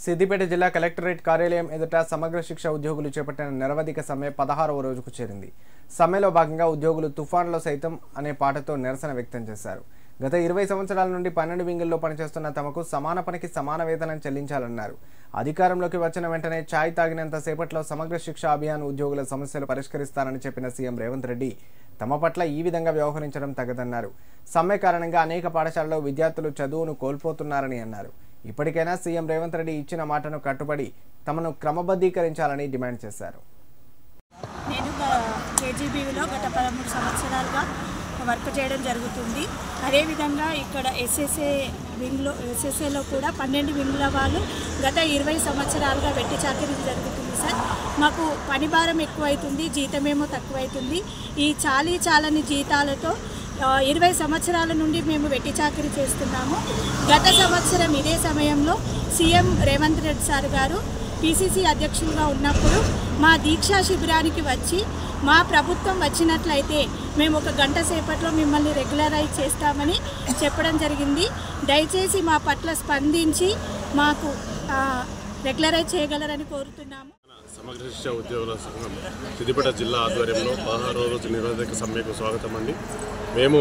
సిద్దిపేట జిల్లా కలెక్టరేట్ కార్యాలయం ఎదుట సమగ్ర శిక్ష ఉద్యోగులు చేపట్టిన నిరవధిక సమ్మె 16వ రోజుకు చేరింది. సమ్మెలో భాగంగా ఉద్యోగులు తుఫాన్లో సైతం అనే పాటతో నిరసన వ్యక్తం చేశారు. గత 20 సంవత్సరాల నుండి 12 వింగుల్లో పనిచేస్తున్న తమకు సమాన పనికి సమాన వేతనం చెల్లించాలన్నారు. అధికారంలోకి వచ్చిన వెంటనే ఛాయ్ తాగినంత సేపట్లో సమగ్ర శిక్ష అభియాన్ ఉద్యోగుల సమస్యలు పరిష్కరిస్తారని చెప్పిన సీఎం రేవంత్ రెడ్డి తమ పట్ల ఈ విధంగా వ్యవహరించడం తగదన్నారు. సమ్మె కారణంగా అనేక పాఠశాలల్లో విద్యార్థులు చదువును కోల్పోతున్నారని అన్నారు. ఇప్పటికైనా సీఎం రేవంత్ రెడ్డి ఇచ్చిన మాటను కట్టుబడి తమను క్రమబద్ధీకరించాలని డిమాండ్ చేశారు. నేను కేజీబీలో గత 13 సంవత్సరాలుగా వర్క్ చేయడం జరుగుతుంది. అదేవిధంగా ఇక్కడ ఎస్ఎస్ఏలో కూడా 12 వింగ్ల వాళ్ళు గత 20 సంవత్సరాలుగా వెట్టి చాకరీ జరుగుతుంది సార్. మాకు పని భారం ఎక్కువైతుంది, జీతమేమో తక్కువైతుంది. ఈ చాలని జీతాలతో 20 సంవత్సరాల నుండి మేము వెట్టి చాకరీ చేస్తున్నాము. గత సంవత్సరం ఇదే సమయంలో సీఎం రేవంత్ రెడ్డి సార్ గారు పీసీసీ అధ్యక్షులుగా ఉన్నప్పుడు మా దీక్షా శిబిరానికి వచ్చి మా ప్రభుత్వం వచ్చినట్లయితే మేము 1 గంట సేపట్లో మిమ్మల్ని రెగ్యులరైజ్ చేస్తామని చెప్పడం జరిగింది. దయచేసి మా పట్ల స్పందించి మాకు రెగ్యులరైజ్ చేయగలరని కోరుతున్నాము. సమగ్ర శిక్ష ఉద్యోగుల సంఘం సిద్దిపేట జిల్లా ఆధ్వర్యంలో 16వ రోజు నిరోధక సమ్మెకు స్వాగతం అండి. మేము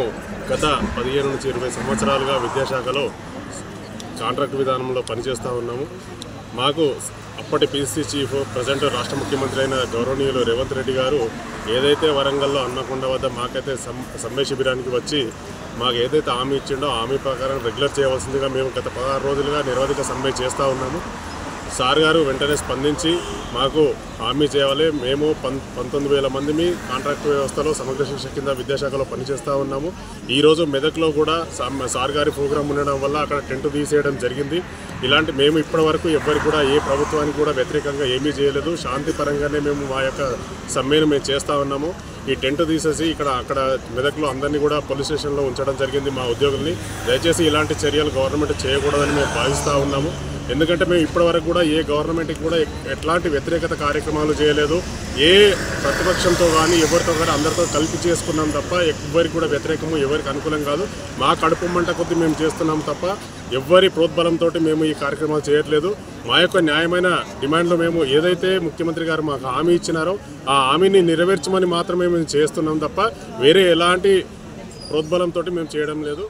గత 15 నుంచి 20 సంవత్సరాలుగా విద్యాశాఖలో కాంట్రాక్ట్ విధానంలో పనిచేస్తూ ఉన్నాము. మాకు అప్పటి పీసీ చీఫ్ ప్రజెంట్ రాష్ట్ర ముఖ్యమంత్రి అయిన గౌరవనీయులు రేవంత్ రెడ్డి గారు ఏదైతే వరంగల్లో హన్మకొండ వద్ద మాకైతే సమ్మె శిబిరానికి వచ్చి మాకు ఏదైతే హామీ ఇచ్చిండో హామీ ప్రకారం రెగ్యులర్ చేయవలసిందిగా మేము గత 16 రోజులుగా నిరవధిక సమ్మె చేస్తూ ఉన్నాము. సార్ గారు వెంటనే స్పందించి మాకు హామీ చేయాలి. మేము 19,000 మందిని కాంట్రాక్ట్ వ్యవస్థలో సమగ్ర శిక్ష కింద విద్యాశాఖలో పనిచేస్తూ ఉన్నాము. ఈరోజు మెదక్లో కూడా సార్ గారి ప్రోగ్రాం ఉండడం వల్ల అక్కడ టెంట్ తీసేయడం జరిగింది. ఇలాంటి మేము ఇప్పటి వరకు ఎవరికి కూడా ఏ ప్రభుత్వానికి కూడా వ్యతిరేకంగా ఏమీ చేయలేదు. శాంతిపరంగానే మేము మా యొక్క సమ్మెను మేము చేస్తూ ఉన్నాము. ఈ టెంట్ తీసేసి అక్కడ మెదక్లో అందరినీ కూడా పోలీస్ స్టేషన్లో ఉంచడం జరిగింది మా ఉద్యోగుల్ని. దయచేసి ఇలాంటి చర్యలు గవర్నమెంట్ చేయకూడదని మేము భావిస్తూ ఉన్నాము. ఎందుకంటే మేము ఇప్పటివరకు కూడా ఏ గవర్నమెంట్కి కూడా ఎట్లాంటి వ్యతిరేకత కార్యక్రమాలు చేయలేదు. ఏ ప్రతిపక్షంతో కానీ ఎవరితో కానీ అందరితో కలిపి చేసుకున్నాం తప్ప ఎవరికి కూడా వ్యతిరేకము ఎవరికి అనుకూలం కాదు. మా కడుపు మంట కొద్దీ మేము చేస్తున్నాం తప్ప ఎవరి ప్రోద్బలంతో మేము ఈ కార్యక్రమాలు చేయట్లేదు. మా యొక్క న్యాయమైన డిమాండ్లో మేము ఏదైతే ముఖ్యమంత్రి గారు మాకు హామీ ఇచ్చినారో ఆ హామీని నెరవేర్చమని మాత్రమే మేము చేస్తున్నాం తప్ప వేరే ఎలాంటి ప్రోద్బలంతో మేము చేయడం లేదు.